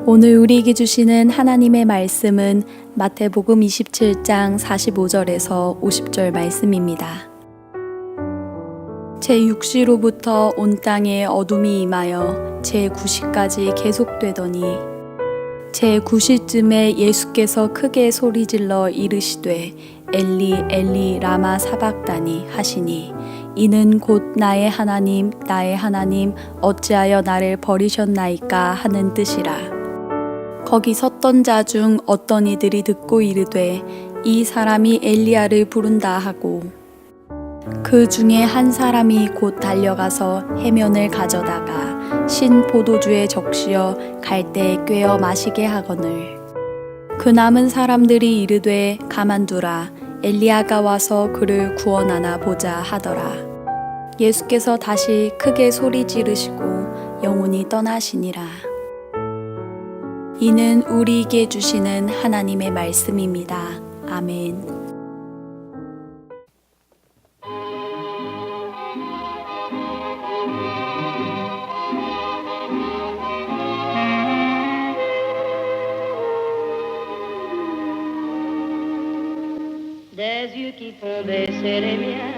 오늘 우리에게 주시는 하나님의 말씀은 마태복음 27장 45절에서 50절 말씀입니다. 제6시로부터 온 땅에 어둠이 임하여 제9시까지 계속되더니 제9시쯤에 예수께서 크게 소리질러 이르시되 엘리 엘리 라마 사박다니 하시니 이는 곧 나의 하나님 어찌하여 나를 버리셨나이까 하는 뜻이라. 거기 섰던 자 중 어떤 이들이 듣고 이르되 이 사람이 엘리야를 부른다 하고 그 중에 한 사람이 곧 달려가서 해면을 가져다가 신 포도주에 적시어 갈대에 꿰어 마시게 하거늘 그 남은 사람들이 이르되 가만두라 엘리야가 와서 그를 구원하나 보자 하더라. 예수께서 다시 크게 소리 지르시고 영혼이 떠나시니라. 이는 우리에게 주시는 하나님의 말씀입니다. 아멘. Des yeux qui font baisser les miens,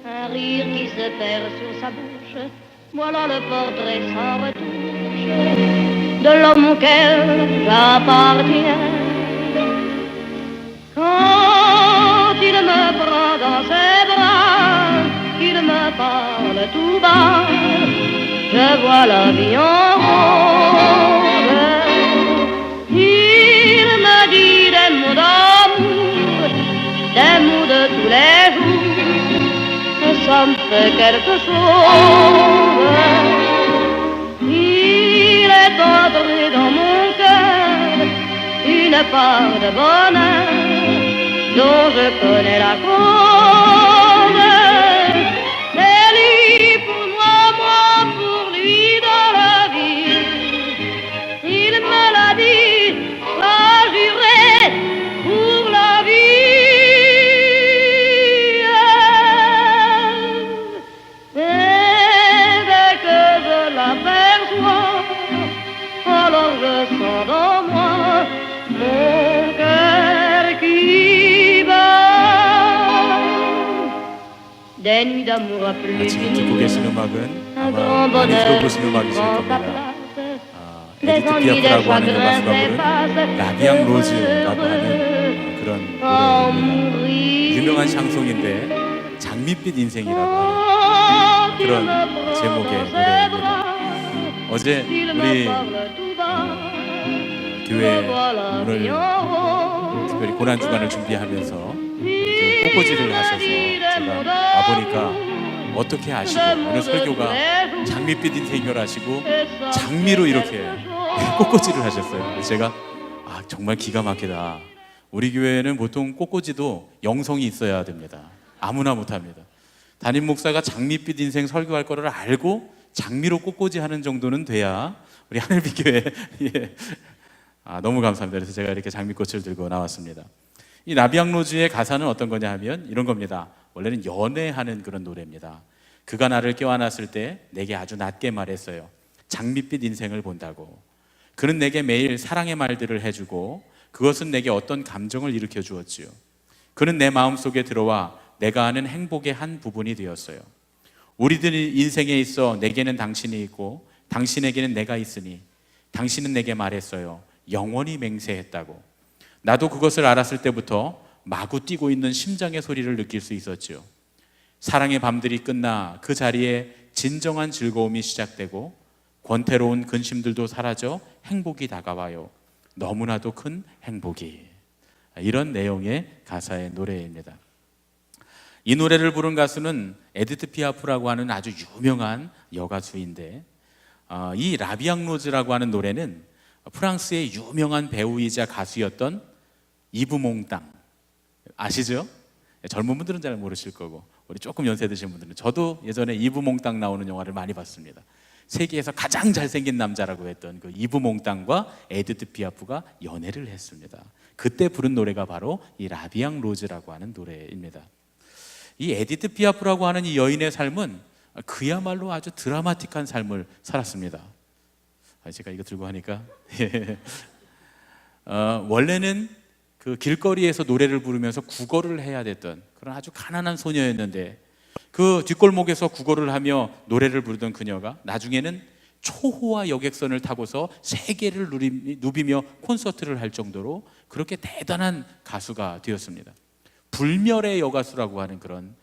un rire qui se perd sur sa bouche, voilà le portrait sans retouche de l'homme auquel j'appartiens. Quand il me prend dans ses bras, qu'il me parle tout bas, je vois la vie en rose. Il me dit des mots d'amour, des mots de tous les jours, et ça me fait quelque chose. Il est entré dans mon cœur une part de bonheur dont je connais la cause. C'est lui pour moi, moi pour lui dans la vie. Il me l'a dit, l'a juré pour la vie. Et dès que je l'aperçois, alors je sens dans moi mon cœur qui bat. Des nuits d'amour à plus 지금 듣고 계신 음악은 아마 많이 들어보신 음악이실 겁니다. 에디트 피아프라고 하는 가수가 부른 라비앙 로즈라고 하는 그런 노래입니다. 유명한 샹송인데 장밋빛 인생이라고 하는 그런 제목의 노래입니다. 어제 우리 교회 오늘 특별히 고난주간을 준비하면서 이렇게 꽃꽂이를 하셔서 제가 와보니까 어떻게 아시고 오늘 설교가 장밋빛 인생이라 하시고 장미로 이렇게 꽃꽂이를 하셨어요. 그래서 제가 정말 기가 막히다. 우리 교회는 보통 꽃꽂이도 영성이 있어야 됩니다. 아무나 못합니다. 담임 목사가 장밋빛 인생 설교할 거를 알고 장미로 꽃꽂이 하는 정도는 돼야 우리 하늘빛 교회 예. 너무 감사합니다. 그래서 제가 이렇게 장미꽃을 들고 나왔습니다. 이 라비앙 로즈의 가사는 어떤 거냐 하면 이런 겁니다. 원래는 연애하는 그런 노래입니다. 그가 나를 껴안았을 때 내게 아주 낮게 말했어요. 장밋빛 인생을 본다고. 그는 내게 매일 사랑의 말들을 해주고 그것은 내게 어떤 감정을 일으켜 주었지요. 그는 내 마음속에 들어와 내가 아는 행복의 한 부분이 되었어요. 우리들 인생에 있어 내게는 당신이 있고 당신에게는 내가 있으니 당신은 내게 말했어요. 영원히 맹세했다고. 나도 그것을 알았을 때부터 마구 뛰고 있는 심장의 소리를 느낄 수 있었죠. 사랑의 밤들이 끝나 그 자리에 진정한 즐거움이 시작되고 권태로운 근심들도 사라져 행복이 다가와요. 너무나도 큰 행복이. 이런 내용의 가사의 노래입니다. 이 노래를 부른 가수는 에디트 피아프라고 하는 아주 유명한 여가수인데 이 라비앙 로즈라고 하는 노래는 프랑스의 유명한 배우이자 가수였던 이브 몽땅 아시죠? 젊은 분들은 잘 모르실 거고 우리 조금 연세 드신 분들은 저도 예전에 이브 몽땅 나오는 영화를 많이 봤습니다. 세계에서 가장 잘생긴 남자라고 했던 그 이브 몽땅과 에디트 피아프가 연애를 했습니다. 그때 부른 노래가 바로 이 라비앙 로즈라고 하는 노래입니다. 이 에디트 피아프라고 하는 이 여인의 삶은 그야말로 아주 드라마틱한 삶을 살았습니다. 제가 이거 들고 하니까 원래는 그 길거리에서 노래를 부르면서 국어를 해야 됐던 그런 아주 가난한 소녀였는데, 그 뒷골목에서 국어를 하며 노래를 부르던 그녀가 나중에는 초호화 여객선을 타고서 세계를 누비며 콘서트를 할 정도로 그렇게 대단한 가수가 되었습니다. 불멸의 여가수라고 하는 그런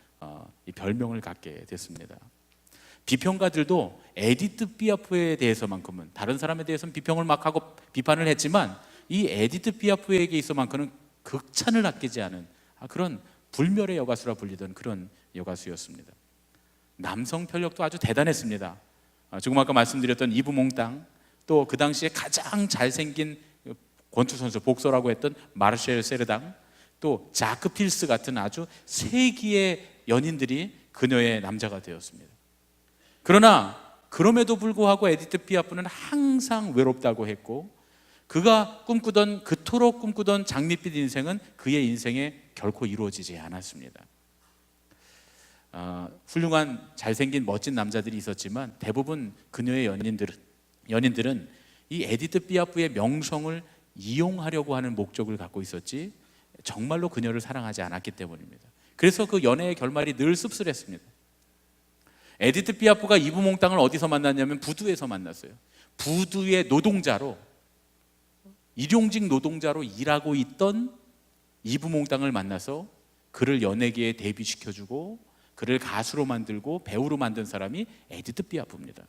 이 별명을 갖게 됐습니다. 비평가들도 에디트 피아프에 대해서만큼은, 다른 사람에 대해서는 비평을 막 하고 비판을 했지만 이 에디트 피아프에게 있어만큼은 극찬을 아끼지 않은 그런 불멸의 여가수라 불리던 그런 여가수였습니다. 남성 편력도 아주 대단했습니다. 조금 아까 말씀드렸던 이브몽땅, 또 그 당시에 가장 잘생긴 권투 선수, 복서라고 했던 마르셀 세르당, 또 자크 필스 같은 아주 세기의 연인들이 그녀의 남자가 되었습니다. 그러나 그럼에도 불구하고 에디트 피아프는 항상 외롭다고 했고, 그가 그토록 꿈꾸던 장밋빛 인생은 그의 인생에 결코 이루어지지 않았습니다. 훌륭한 잘생긴 멋진 남자들이 있었지만 대부분 그녀의 연인들은 이 에디트 피아프의 명성을 이용하려고 하는 목적을 갖고 있었지 정말로 그녀를 사랑하지 않았기 때문입니다. 그래서 그 연애의 결말이 늘 씁쓸했습니다. 에디트 피아프가 이브몽땅을 어디서 만났냐면 부두에서 만났어요. 부두의 노동자로, 일용직 노동자로 일하고 있던 이브몽땅을 만나서 그를 연예계에 데뷔시켜주고 그를 가수로 만들고 배우로 만든 사람이 에디트 피아프입니다.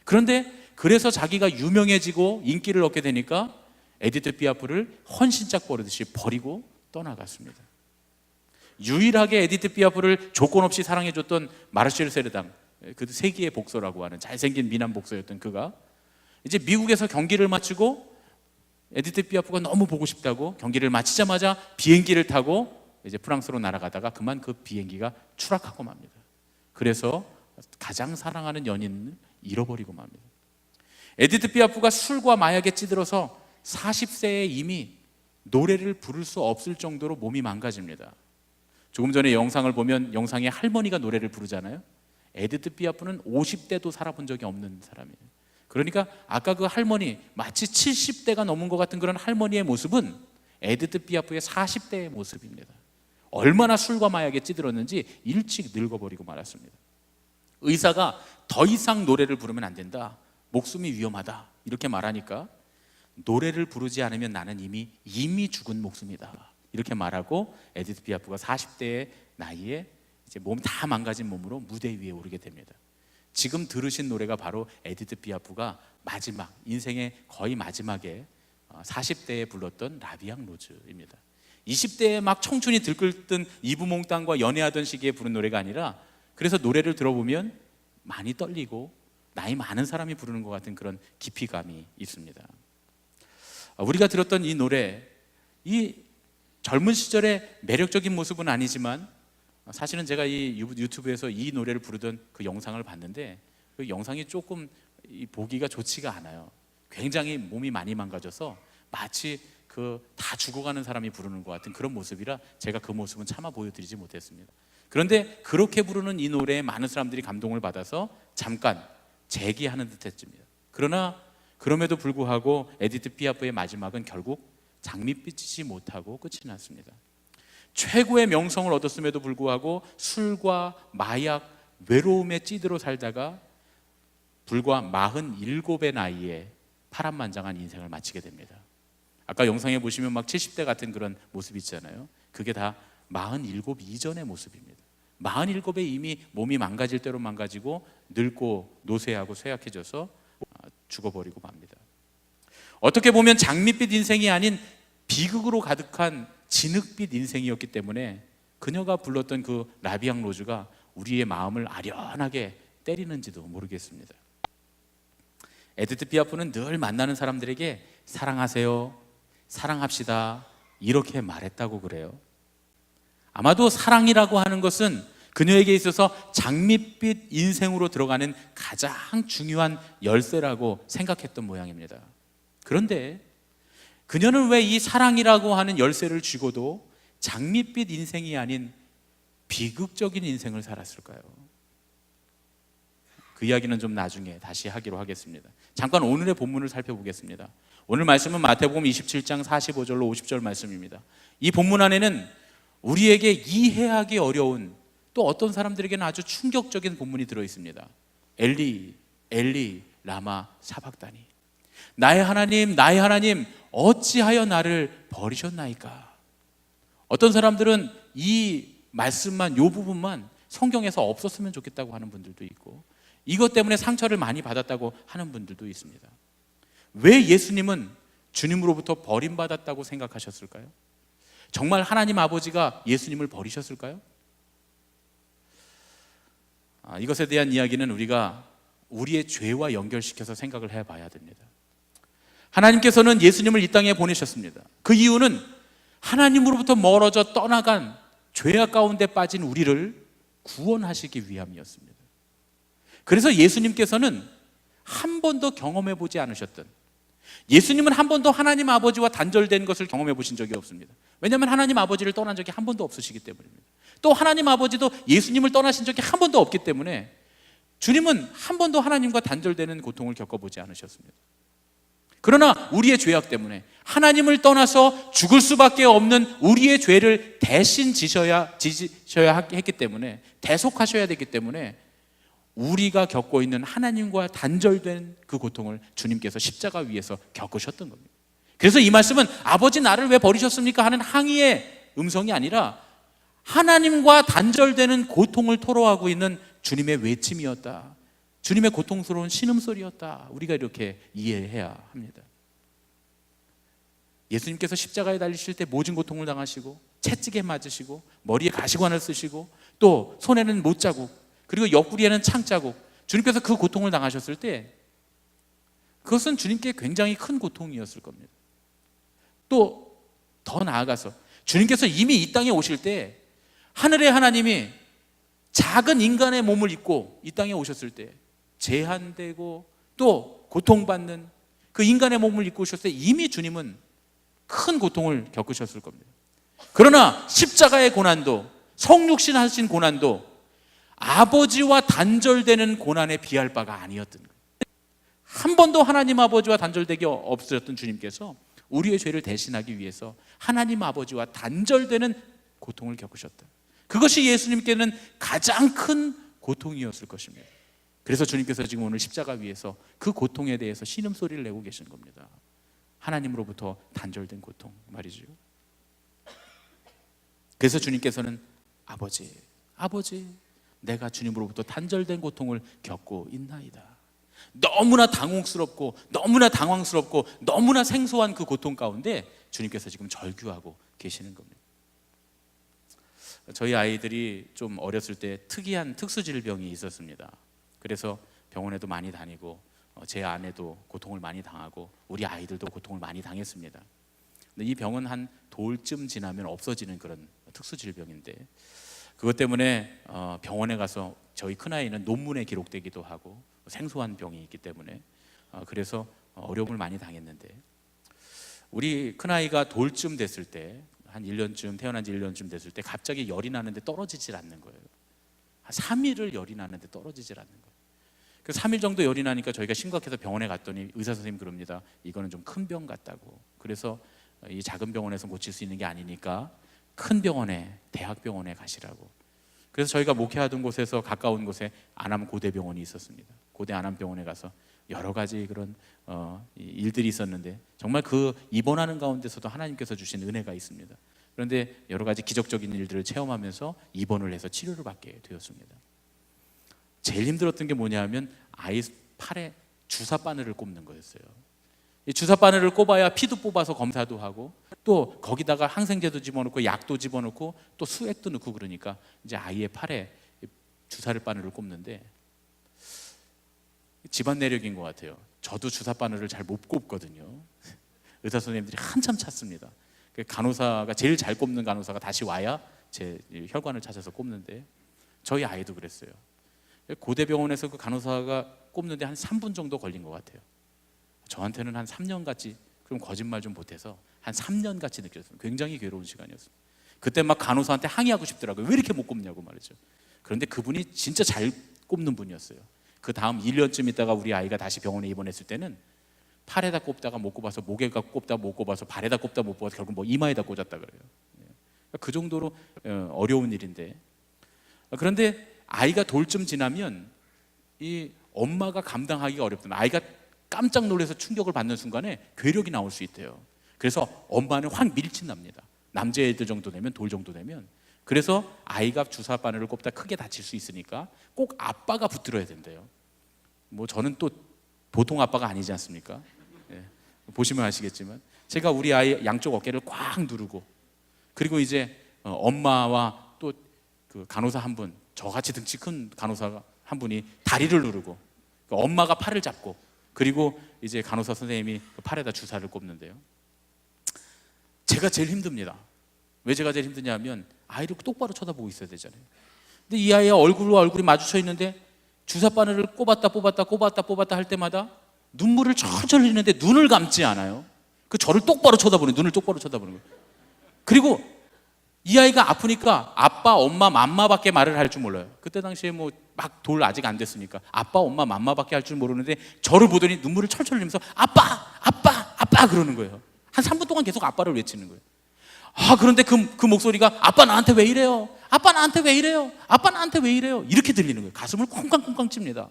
그런데 그래서 자기가 유명해지고 인기를 얻게 되니까 에디트 피아프를 헌신짝 버리듯이 버리고 떠나갔습니다. 유일하게 에디트 피아프를 조건 없이 사랑해줬던 마르셀 세르당, 그 세기의 복서라고 하는 잘생긴 미남 복서였던 그가 이제 미국에서 경기를 마치고 에디트 피아프가 너무 보고 싶다고 경기를 마치자마자 비행기를 타고 이제 프랑스로 날아가다가 그만 그 비행기가 추락하고 맙니다. 그래서 가장 사랑하는 연인을 잃어버리고 맙니다. 에디트 피아프가 술과 마약에 찌들어서 40세에 이미 노래를 부를 수 없을 정도로 몸이 망가집니다. 조금 전에 영상을 보면 영상에 할머니가 노래를 부르잖아요. 에디트 피아프는 50대도 살아본 적이 없는 사람이에요. 그러니까 아까 그 할머니, 마치 70대가 넘은 것 같은 그런 할머니의 모습은 에디트 피아프의 40대의 모습입니다. 얼마나 술과 마약에 찌들었는지 일찍 늙어버리고 말았습니다. 의사가 더 이상 노래를 부르면 안 된다, 목숨이 위험하다 이렇게 말하니까 노래를 부르지 않으면 나는 이미 죽은 목숨이다 이렇게 말하고 에디트 피아프가 40대의 나이에 이제 몸 다 망가진 몸으로 무대 위에 오르게 됩니다. 지금 들으신 노래가 바로 에디트 피아프가 마지막, 인생의 거의 마지막에 40대에 불렀던 라비앙 로즈입니다. 20대에 막 청춘이 들끓던 이브몽땅과 연애하던 시기에 부른 노래가 아니라, 그래서 노래를 들어보면 많이 떨리고 나이 많은 사람이 부르는 것 같은 그런 깊이감이 있습니다. 우리가 들었던 이 노래, 이 젊은 시절의 매력적인 모습은 아니지만 사실은 제가 이 유튜브에서 이 노래를 부르던 그 영상을 봤는데 그 영상이 조금 보기가 좋지가 않아요. 굉장히 몸이 많이 망가져서 마치 다 죽어가는 사람이 부르는 것 같은 그런 모습이라 제가 그 모습은 차마 보여드리지 못했습니다. 그런데 그렇게 부르는 이 노래에 많은 사람들이 감동을 받아서 잠깐 재기하는 듯 했습니다. 그러나 그럼에도 불구하고 에디트 피아프의 마지막은 결국 장밋빛이지 못하고 끝이 났습니다. 최고의 명성을 얻었음에도 불구하고 술과 마약, 외로움에 찌들어 살다가 불과 47의 나이에 파란만장한 인생을 마치게 됩니다. 아까 영상에 보시면 막 70대 같은 그런 모습이 있잖아요. 그게 다 47 이전의 모습입니다. 47에 이미 몸이 망가질 대로 망가지고 늙고 노쇠하고 쇠약해져서 죽어버리고 맙니다. 어떻게 보면 장밋빛 인생이 아닌 비극으로 가득한 진흙빛 인생이었기 때문에 그녀가 불렀던 그 라비앙 로즈가 우리의 마음을 아련하게 때리는지도 모르겠습니다. 에디트 피아프는 늘 만나는 사람들에게 사랑하세요, 사랑합시다 이렇게 말했다고 그래요. 아마도 사랑이라고 하는 것은 그녀에게 있어서 장밋빛 인생으로 들어가는 가장 중요한 열쇠라고 생각했던 모양입니다. 그런데 그녀는 왜 이 사랑이라고 하는 열쇠를 쥐고도 장밋빛 인생이 아닌 비극적인 인생을 살았을까요? 그 이야기는 좀 나중에 다시 하기로 하겠습니다. 잠깐 오늘의 본문을 살펴보겠습니다. 오늘 말씀은 마태복음 27장 45절로 50절 말씀입니다. 이 본문 안에는 우리에게 이해하기 어려운, 또 어떤 사람들에게는 아주 충격적인 본문이 들어있습니다. 엘리 엘리 라마 사박다니, 나의 하나님 어찌하여 나를 버리셨나이까. 어떤 사람들은 이 말씀만, 요 부분만 성경에서 없었으면 좋겠다고 하는 분들도 있고, 이것 때문에 상처를 많이 받았다고 하는 분들도 있습니다. 왜 예수님은 주님으로부터 버림받았다고 생각하셨을까요? 정말 하나님 아버지가 예수님을 버리셨을까요? 이것에 대한 이야기는 우리가 우리의 죄와 연결시켜서 생각을 해봐야 됩니다. 하나님께서는 예수님을 이 땅에 보내셨습니다. 그 이유는 하나님으로부터 멀어져 떠나간 죄악 가운데 빠진 우리를 구원하시기 위함이었습니다. 그래서 예수님께서는 한 번도 경험해 보지 않으셨던, 예수님은 한 번도 하나님 아버지와 단절된 것을 경험해 보신 적이 없습니다. 왜냐하면 하나님 아버지를 떠난 적이 한 번도 없으시기 때문입니다. 또 하나님 아버지도 예수님을 떠나신 적이 한 번도 없기 때문에 주님은 한 번도 하나님과 단절되는 고통을 겪어보지 않으셨습니다. 그러나 우리의 죄악 때문에 하나님을 떠나서 죽을 수밖에 없는 우리의 죄를 대신 지셔야 했기 때문에, 대속하셔야 되기 때문에 우리가 겪고 있는 하나님과 단절된 그 고통을 주님께서 십자가 위에서 겪으셨던 겁니다. 그래서 이 말씀은 아버지 나를 왜 버리셨습니까? 하는 항의의 음성이 아니라 하나님과 단절되는 고통을 토로하고 있는 주님의 외침이었다, 주님의 고통스러운 신음소리였다, 우리가 이렇게 이해해야 합니다. 예수님께서 십자가에 달리실 때 모진 고통을 당하시고, 채찍에 맞으시고, 머리에 가시관을 쓰시고, 또 손에는 못자국, 그리고 옆구리에는 창자국, 주님께서 그 고통을 당하셨을 때 그것은 주님께 굉장히 큰 고통이었을 겁니다. 또 더 나아가서 주님께서 이미 이 땅에 오실 때 하늘의 하나님이 작은 인간의 몸을 입고 이 땅에 오셨을 때, 제한되고 또 고통받는 그 인간의 몸을 입고 오셨을 때 이미 주님은 큰 고통을 겪으셨을 겁니다. 그러나 십자가의 고난도, 성육신 하신 고난도 아버지와 단절되는 고난에 비할 바가 아니었던 거예요. 한 번도 하나님 아버지와 단절되기 없으셨던 주님께서 우리의 죄를 대신하기 위해서 하나님 아버지와 단절되는 고통을 겪으셨다. 그것이 예수님께는 가장 큰 고통이었을 것입니다. 그래서 주님께서 지금 오늘 십자가 위에서 그 고통에 대해서 신음소리를 내고 계신 겁니다. 하나님으로부터 단절된 고통 말이죠. 그래서 주님께서는 아버지 내가 주님으로부터 단절된 고통을 겪고 있나이다. 너무나 당혹스럽고 너무나 당황스럽고 너무나 생소한 그 고통 가운데 주님께서 지금 절규하고 계시는 겁니다. 저희 아이들이 좀 어렸을 때 특이한 특수질병이 있었습니다. 그래서 병원에도 많이 다니고 제 아내도 고통을 많이 당하고 우리 아이들도 고통을 많이 당했습니다. 근데 이 병은 한 돌쯤 지나면 없어지는 그런 특수질병인데, 그것 때문에 병원에 가서 저희 큰아이는 논문에 기록되기도 하고 생소한 병이 있기 때문에 그래서 어려움을 많이 당했는데, 우리 큰아이가 돌쯤 됐을 때, 한 1년쯤, 태어난 지 1년쯤 됐을 때 갑자기 열이 나는데 떨어지질 않는 거예요. 한 3일을 열이 나는데 떨어지질 않는 거예요. 그 3일 정도 열이 나니까 저희가 심각해서 병원에 갔더니 의사 선생님이 그럽니다. 이거는 좀 큰 병 같다고. 그래서 이 작은 병원에서 고칠 수 있는 게 아니니까 큰 병원에, 대학병원에 가시라고. 그래서 저희가 목회하던 곳에서 가까운 곳에 안암고대병원이 있었습니다. 고대 안암병원에 가서 여러 가지 그런 일들이 있었는데, 정말 그 입원하는 가운데서도 하나님께서 주신 은혜가 있습니다. 그런데 여러 가지 기적적인 일들을 체험하면서 입원을 해서 치료를 받게 되었습니다. 제일 힘들었던 게 뭐냐면 아이 팔에 주사 바늘을 꼽는 거였어요. 이 주사 바늘을 꼽아야 피도 뽑아서 검사도 하고, 또 거기다가 항생제도 집어넣고 약도 집어넣고 또 수액도 넣고, 그러니까 이제 아이의 팔에 주사를 바늘을 꼽는데 집안 내력인 것 같아요. 저도 주사 바늘을 잘 못 꼽거든요. 의사 선생님들이 한참 찾습니다. 간호사가, 제일 잘 꼽는 간호사가 다시 와야 제 혈관을 찾아서 꼽는데, 저희 아이도 그랬어요. 고대병원에서 그 간호사가 꼽는데 한 3분 정도 걸린 것 같아요. 저한테는 한 3년같이, 그럼 거짓말 좀 보태서 한 3년같이 느껴졌어요. 굉장히 괴로운 시간이었어요. 그때 막 간호사한테 항의하고 싶더라고요. 왜 이렇게 못 꼽냐고 말이죠. 그런데 그분이 진짜 잘 꼽는 분이었어요. 그 다음 1년쯤 있다가 우리 아이가 다시 병원에 입원했을 때는 팔에다 꼽다가 못 꼽아서 목에다 꼽다 못 꼽아서 발에다 꼽다 못 꼽아서 결국 뭐 이마에다 꽂았다 그래요. 그 정도로 어려운 일인데, 그런데 아이가 돌쯤 지나면 이 엄마가 감당하기가 어렵다. 아이가 깜짝 놀라서 충격을 받는 순간에 괴력이 나올 수 있대요. 그래서 엄마는 확 밀친납니다. 남자애들 정도 되면, 돌 정도 되면. 그래서 아이가 주사 바늘을 꼽다 크게 다칠 수 있으니까 꼭 아빠가 붙들어야 된대요. 뭐 저는 또 보통 아빠가 아니지 않습니까? 예, 보시면 아시겠지만 제가 우리 아이 양쪽 어깨를 꽉 누르고, 그리고 이제 엄마와 또 그 간호사 한 분, 저같이 등치 큰 간호사 한 분이 다리를 누르고, 엄마가 팔을 잡고, 그리고 이제 간호사 선생님이 그 팔에다 주사를 꼽는데요. 제가 제일 힘듭니다. 왜 제가 제일 힘드냐면 아이를 똑바로 쳐다보고 있어야 되잖아요. 근데 이 아이와 얼굴과 얼굴이 마주쳐 있는데 주사 바늘을 꼽았다 뽑았다 할 때마다 눈물을 철철 흘리는데 눈을 감지 않아요. 그 저를 똑바로 쳐다보는, 눈을 똑바로 쳐다보는 거예요. 그리고 이 아이가 아프니까 아빠, 엄마, 맘마밖에 말을 할 줄 몰라요. 그때 당시에 뭐 막 돌 아직 안 됐으니까 아빠, 엄마, 맘마밖에 할 줄 모르는데 저를 보더니 눈물을 철철 흘리면서 아빠 그러는 거예요. 한 3분 동안 계속 아빠를 외치는 거예요. 그런데 그 목소리가 아빠 나한테 왜 이래요? 아빠 나한테 왜 이래요? 아빠 나한테 왜 이래요? 이렇게 들리는 거예요. 가슴을 콩쾅콩쾅 칩니다.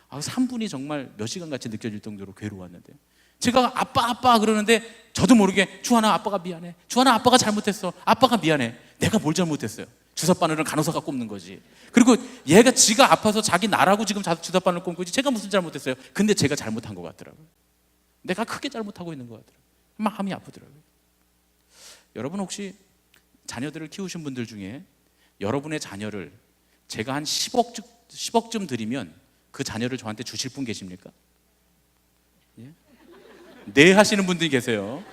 3분이 정말 몇 시간 같이 느껴질 정도로 괴로웠는데, 제가 아빠 그러는데 저도 모르게 주하나 아빠가 미안해, 주하나 아빠가 잘못했어, 아빠가 미안해. 내가 뭘 잘못했어요? 주사 바늘은 간호사가 꼽는 거지. 그리고 얘가 지가 아파서 자기 나라고 지금 주사 바늘 꼽는 거지, 제가 무슨 잘못했어요? 근데 제가 잘못한 것 같더라고요. 내가 크게 잘못하고 있는 것 같더라고요. 마음이 아프더라고요. 여러분 혹시 자녀들을 키우신 분들 중에 여러분의 자녀를 제가 한 10억쯤 드리면 그 자녀를 저한테 주실 분 계십니까? 예? 네 하시는 분들이 계세요.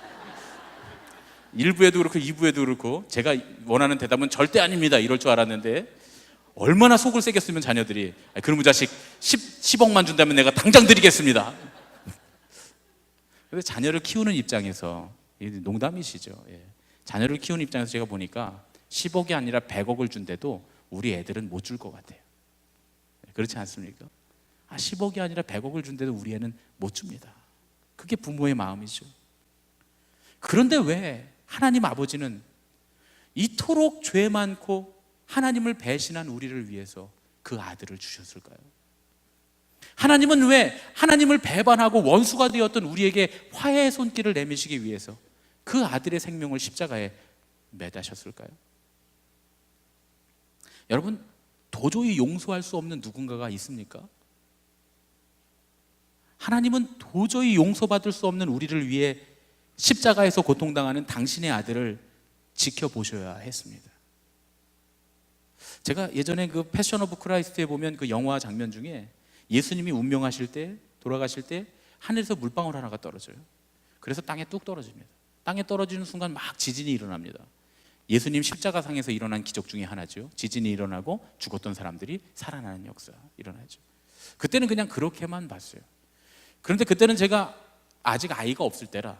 1부에도 그렇고 2부에도 그렇고 제가 원하는 대답은 절대 아닙니다 이럴 줄 알았는데, 얼마나 속을 새겼으면 자녀들이 그놈의 자식 10억만 준다면 내가 당장 드리겠습니다. 그런데 자녀를 키우는 입장에서, 농담이시죠. 예. 자녀를 키우는 입장에서 제가 보니까 10억이 아니라 100억을 준대도 우리 애들은 못 줄 것 같아요. 그렇지 않습니까? 10억이 아니라 100억을 준대도 우리 애는 못 줍니다. 그게 부모의 마음이죠. 그런데 왜 하나님 아버지는 이토록 죄 많고 하나님을 배신한 우리를 위해서 그 아들을 주셨을까요? 하나님은 왜 하나님을 배반하고 원수가 되었던 우리에게 화해의 손길을 내미시기 위해서 그 아들의 생명을 십자가에 매다셨을까요? 여러분, 도저히 용서할 수 없는 누군가가 있습니까? 하나님은 도저히 용서받을 수 없는 우리를 위해 십자가에서 고통당하는 당신의 아들을 지켜보셔야 했습니다. 제가 예전에 그 패션 오브 크라이스트에 보면 그 영화 장면 중에 예수님이 운명하실 때, 돌아가실 때 하늘에서 물방울 하나가 떨어져요. 그래서 땅에 뚝 떨어집니다. 땅에 떨어지는 순간 막 지진이 일어납니다. 예수님 십자가상에서 일어난 기적 중에 하나죠. 지진이 일어나고 죽었던 사람들이 살아나는 역사 일어나죠. 그때는 그냥 그렇게만 봤어요. 그런데 그때는 제가 아직 아이가 없을 때라,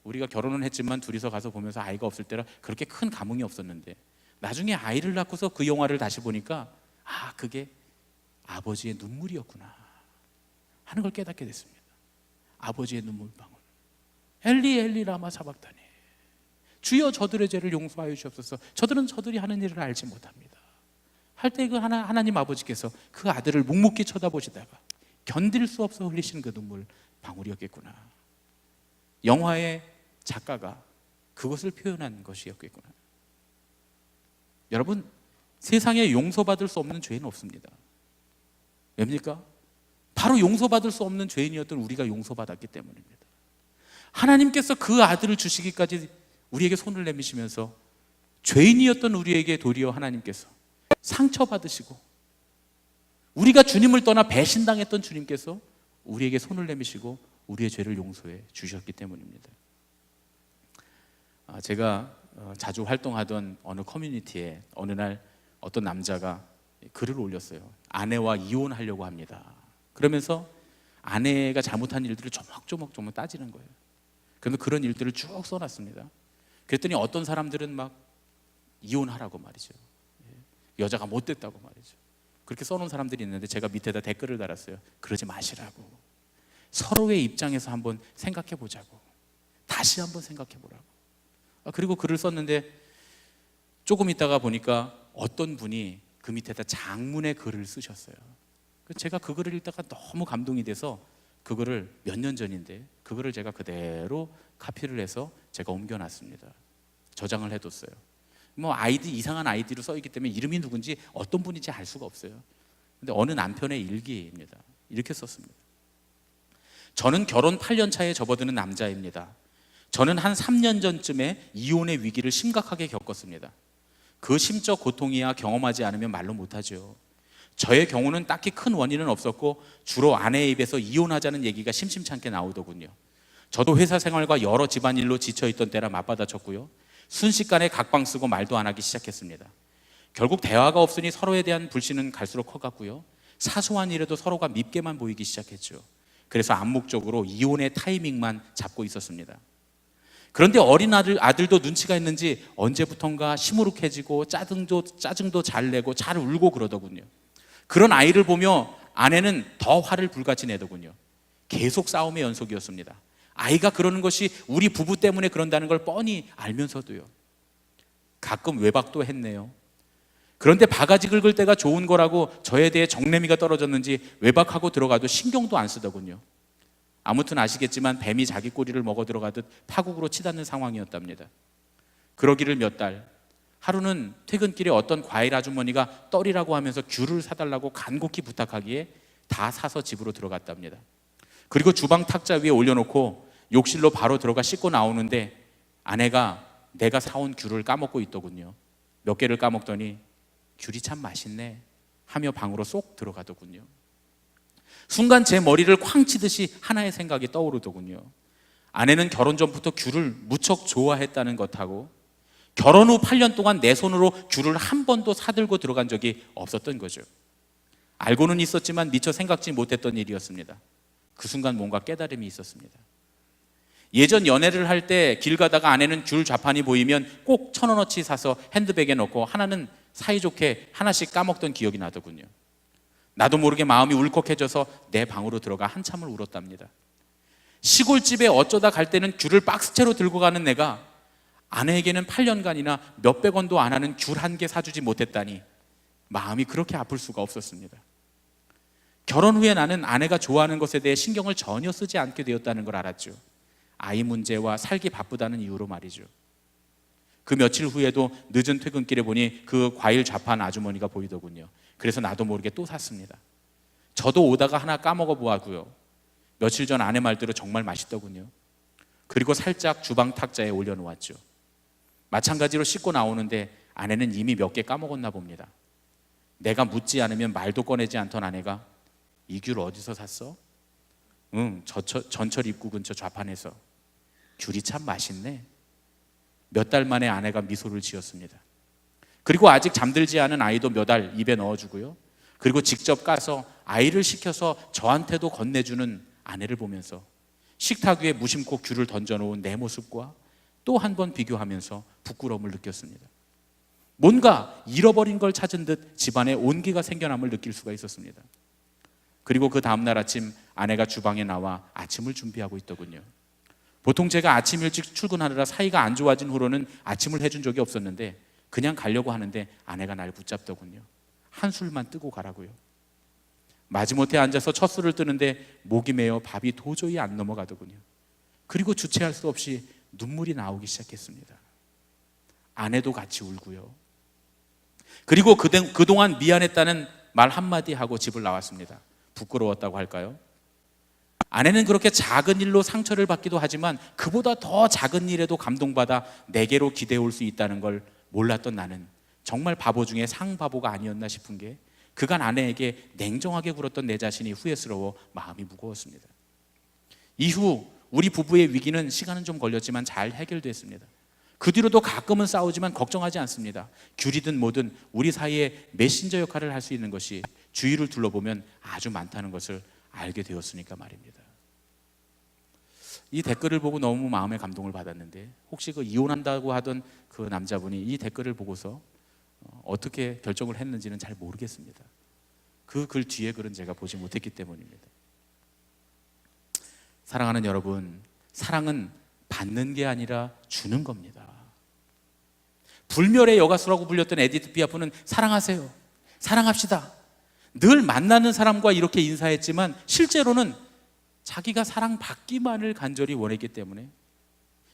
우리가 결혼은 했지만 둘이서 가서 보면서 아이가 없을 때라 그렇게 큰 감흥이 없었는데, 나중에 아이를 낳고서 그 영화를 다시 보니까 그게 아버지의 눈물이었구나 하는 걸 깨닫게 됐습니다. 아버지의 눈물방울. 엘리 엘리 라마 사박다니, 주여 저들의 죄를 용서하여 주옵소서. 저들은 저들이 하는 일을 알지 못합니다 할 때 그 하나님 아버지께서 그 아들을 묵묵히 쳐다보시다가 견딜 수 없어 흘리신 그 눈물 방울이었겠구나. 영화의 작가가 그것을 표현한 것이었겠구나. 여러분, 세상에 용서받을 수 없는 죄는 없습니다. 왜입니까? 바로 용서받을 수 없는 죄인이었던 우리가 용서받았기 때문입니다. 하나님께서 그 아들을 주시기까지 우리에게 손을 내미시면서 죄인이었던 우리에게 도리어 하나님께서 상처받으시고, 우리가 주님을 떠나 배신당했던 주님께서 우리에게 손을 내미시고 우리의 죄를 용서해 주셨기 때문입니다. 제가 자주 활동하던 어느 커뮤니티에 어느 날 어떤 남자가 글을 올렸어요. 아내와 이혼하려고 합니다. 그러면서 아내가 잘못한 일들을 조목조목 따지는 거예요. 그러면 그런 일들을 쭉 써놨습니다. 그랬더니 어떤 사람들은 막 이혼하라고 말이죠. 여자가 못됐다고 말이죠. 그렇게 써놓은 사람들이 있는데 제가 밑에다 댓글을 달았어요. 그러지 마시라고. 서로의 입장에서 한번 생각해 보자고. 다시 한번 생각해 보라고. 그리고 글을 썼는데 조금 있다가 보니까 어떤 분이 그 밑에다 장문의 글을 쓰셨어요. 제가 그 글을 읽다가 너무 감동이 돼서 그거를 몇 년 전인데 그거를 제가 그대로 카피를 해서 제가 옮겨놨습니다. 저장을 해뒀어요. 뭐 아이디, 이상한 아이디로 써있기 때문에 이름이 누군지 어떤 분인지 알 수가 없어요. 근데 어느 남편의 일기입니다. 이렇게 썼습니다. 저는 결혼 8년 차에 접어드는 남자입니다. 저는 한 3년 전쯤에 이혼의 위기를 심각하게 겪었습니다. 그 심적 고통이야 경험하지 않으면 말로 못하죠. 저의 경우는 딱히 큰 원인은 없었고 주로 아내의 입에서 이혼하자는 얘기가 심심찮게 나오더군요. 저도 회사 생활과 여러 집안일로 지쳐있던 때라 맞받아쳤고요. 순식간에 각방 쓰고 말도 안 하기 시작했습니다. 결국 대화가 없으니 서로에 대한 불신은 갈수록 커갔고요. 사소한 일에도 서로가 밉게만 보이기 시작했죠. 그래서 암묵적으로 이혼의 타이밍만 잡고 있었습니다. 그런데 어린 아들도 눈치가 있는지 언제부턴가 시무룩해지고 짜증도 잘 내고 잘 울고 그러더군요. 그런 아이를 보며 아내는 더 화를 불같이 내더군요. 계속 싸움의 연속이었습니다. 아이가 그러는 것이 우리 부부 때문에 그런다는 걸 뻔히 알면서도요. 가끔 외박도 했네요. 그런데 바가지 긁을 때가 좋은 거라고 저에 대해 정내미가 떨어졌는지 외박하고 들어가도 신경도 안 쓰더군요. 아무튼 아시겠지만 뱀이 자기 꼬리를 먹어 들어가듯 파국으로 치닫는 상황이었답니다. 그러기를 몇 달, 하루는 퇴근길에 어떤 과일 아주머니가 떨이라고 하면서 귤을 사달라고 간곡히 부탁하기에 다 사서 집으로 들어갔답니다. 그리고 주방 탁자 위에 올려놓고 욕실로 바로 들어가 씻고 나오는데 아내가 내가 사온 귤을 까먹고 있더군요. 몇 개를 까먹더니 귤이 참 맛있네 하며 방으로 쏙 들어가더군요. 순간 제 머리를 쾅 치듯이 하나의 생각이 떠오르더군요. 아내는 결혼 전부터 귤을 무척 좋아했다는 것하고 결혼 후 8년 동안 내 손으로 귤을 한 번도 사들고 들어간 적이 없었던 거죠. 알고는 있었지만 미처 생각지 못했던 일이었습니다. 그 순간 뭔가 깨달음이 있었습니다. 예전 연애를 할 때 길 가다가 아내는 귤 좌판이 보이면 꼭 1,000원어치 사서 핸드백에 넣고 하나는 사이좋게 하나씩 까먹던 기억이 나더군요. 나도 모르게 마음이 울컥해져서 내 방으로 들어가 한참을 울었답니다. 시골집에 어쩌다 갈 때는 귤을 박스채로 들고 가는 내가 아내에게는 8년간이나 몇백 원도 안 하는 귤 한 개 사주지 못했다니 마음이 그렇게 아플 수가 없었습니다. 결혼 후에 나는 아내가 좋아하는 것에 대해 신경을 전혀 쓰지 않게 되었다는 걸 알았죠. 아이 문제와 살기 바쁘다는 이유로 말이죠. 그 며칠 후에도 늦은 퇴근길에 보니 그 과일 좌판 아주머니가 보이더군요. 그래서 나도 모르게 또 샀습니다. 저도 오다가 하나 까먹어 보았고요. 며칠 전 아내 말대로 정말 맛있더군요. 그리고 살짝 주방 탁자에 올려놓았죠. 마찬가지로 씻고 나오는데 아내는 이미 몇 개 까먹었나 봅니다. 내가 묻지 않으면 말도 꺼내지 않던 아내가 이 귤 어디서 샀어? 응, 전철 입구 근처 좌판에서. 귤이 참 맛있네. 몇 달 만에 아내가 미소를 지었습니다. 그리고 아직 잠들지 않은 아이도 몇 알 입에 넣어주고요. 그리고 직접 까서 아이를 시켜서 저한테도 건네주는 아내를 보면서 식탁 위에 무심코 귤을 던져놓은 내 모습과 또 한 번 비교하면서 부끄러움을 느꼈습니다. 뭔가 잃어버린 걸 찾은 듯 집안에 온기가 생겨남을 느낄 수가 있었습니다. 그리고 그 다음날 아침 아내가 주방에 나와 아침을 준비하고 있더군요. 보통 제가 아침 일찍 출근하느라 사이가 안 좋아진 후로는 아침을 해준 적이 없었는데 그냥 가려고 하는데 아내가 날 붙잡더군요. 한술만 뜨고 가라고요. 마지못해 앉아서 첫 술을 뜨는데 목이 메어 밥이 도저히 안 넘어가더군요. 그리고 주체할 수 없이 눈물이 나오기 시작했습니다. 아내도 같이 울고요. 그리고 그동안 미안했다는 말 한마디 하고 집을 나왔습니다. 부끄러웠다고 할까요? 아내는 그렇게 작은 일로 상처를 받기도 하지만 그보다 더 작은 일에도 감동받아 내게로 기대올 수 있다는 걸 몰랐던 나는 정말 바보 중에 상바보가 아니었나 싶은 게 그간 아내에게 냉정하게 굴었던 내 자신이 후회스러워 마음이 무거웠습니다. 이후 우리 부부의 위기는 시간은 좀 걸렸지만 잘 해결됐습니다. 그 뒤로도 가끔은 싸우지만 걱정하지 않습니다. 귤이든 뭐든 우리 사이에 메신저 역할을 할 수 있는 것이 주위를 둘러보면 아주 많다는 것을 알게 되었으니까 말입니다. 이 댓글을 보고 너무 마음에 감동을 받았는데 혹시 그 이혼한다고 하던 그 남자분이 이 댓글을 보고서 어떻게 결정을 했는지는 잘 모르겠습니다. 그 글 뒤에 글은 제가 보지 못했기 때문입니다. 사랑하는 여러분, 사랑은 받는 게 아니라 주는 겁니다. 불멸의 여가수라고 불렸던 에디트 피아프는 사랑하세요, 사랑합시다, 늘 만나는 사람과 이렇게 인사했지만 실제로는 자기가 사랑받기만을 간절히 원했기 때문에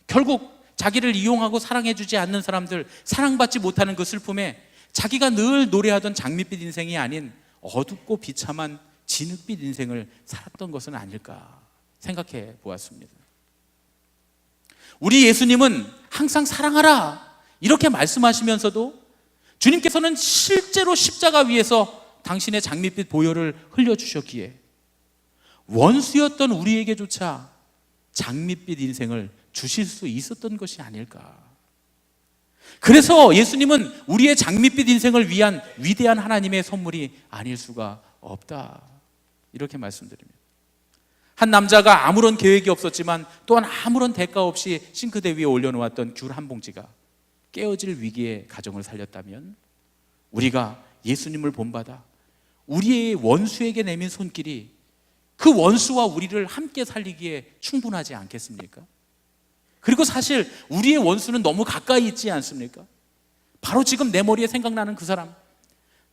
결국 자기를 이용하고 사랑해주지 않는 사람들, 사랑받지 못하는 그 슬픔에 자기가 늘 노래하던 장밋빛 인생이 아닌 어둡고 비참한 진흙빛 인생을 살았던 것은 아닐까 생각해 보았습니다. 우리 예수님은 항상 사랑하라 이렇게 말씀하시면서도 주님께서는 실제로 십자가 위에서 당신의 장밋빛 보혈을 흘려주셨기에 원수였던 우리에게조차 장밋빛 인생을 주실 수 있었던 것이 아닐까. 그래서 예수님은 우리의 장밋빛 인생을 위한 위대한 하나님의 선물이 아닐 수가 없다 이렇게 말씀드립니다. 한 남자가 아무런 계획이 없었지만 또한 아무런 대가 없이 싱크대 위에 올려놓았던 귤 한 봉지가 깨어질 위기에 가정을 살렸다면 우리가 예수님을 본받아 우리의 원수에게 내민 손길이 그 원수와 우리를 함께 살리기에 충분하지 않겠습니까? 그리고 사실 우리의 원수는 너무 가까이 있지 않습니까? 바로 지금 내 머리에 생각나는 그 사람,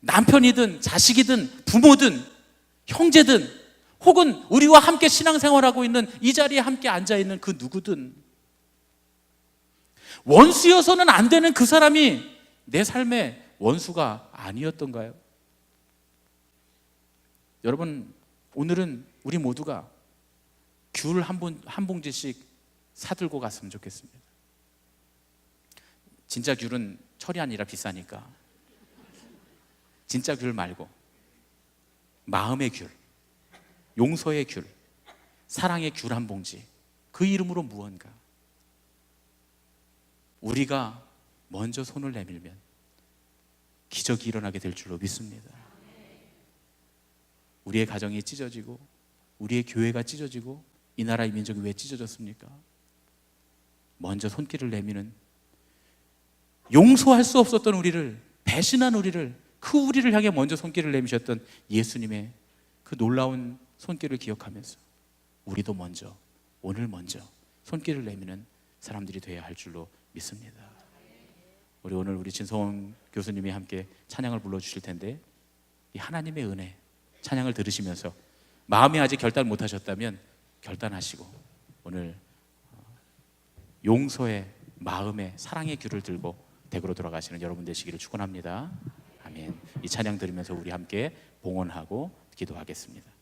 남편이든 자식이든 부모든 형제든 혹은 우리와 함께 신앙생활하고 있는 이 자리에 함께 앉아있는 그 누구든 원수여서는 안 되는 그 사람이 내 삶의 원수가 아니었던가요? 여러분, 오늘은 우리 모두가 귤 한 봉지씩 사들고 갔으면 좋겠습니다. 진짜 귤은 철이 아니라 비싸니까 진짜 귤 말고 마음의 귤, 용서의 귤, 사랑의 귤 한 봉지, 그 이름으로 무언가 우리가 먼저 손을 내밀면 기적이 일어나게 될 줄로 믿습니다. 우리의 가정이 찢어지고 우리의 교회가 찢어지고 이 나라의 민족이 왜 찢어졌습니까? 먼저 손길을 내미는, 용서할 수 없었던 우리를, 배신한 우리를, 그 우리를 향해 먼저 손길을 내미셨던 예수님의 그 놀라운 손길을 기억하면서 우리도 먼저, 오늘 먼저 손길을 내미는 사람들이 되어야 할 줄로 믿습니다. 우리 오늘 우리 진성원 교수님이 함께 찬양을 불러주실 텐데 이 하나님의 은혜 찬양을 들으시면서 마음에 아직 결단 못하셨다면 결단하시고 오늘 용서의 마음의 사랑의 귤을 들고 댁으로 돌아가시는 여러분 되시기를 축원합니다. 아멘. 이 찬양 들으면서 우리 함께 봉헌하고 기도하겠습니다.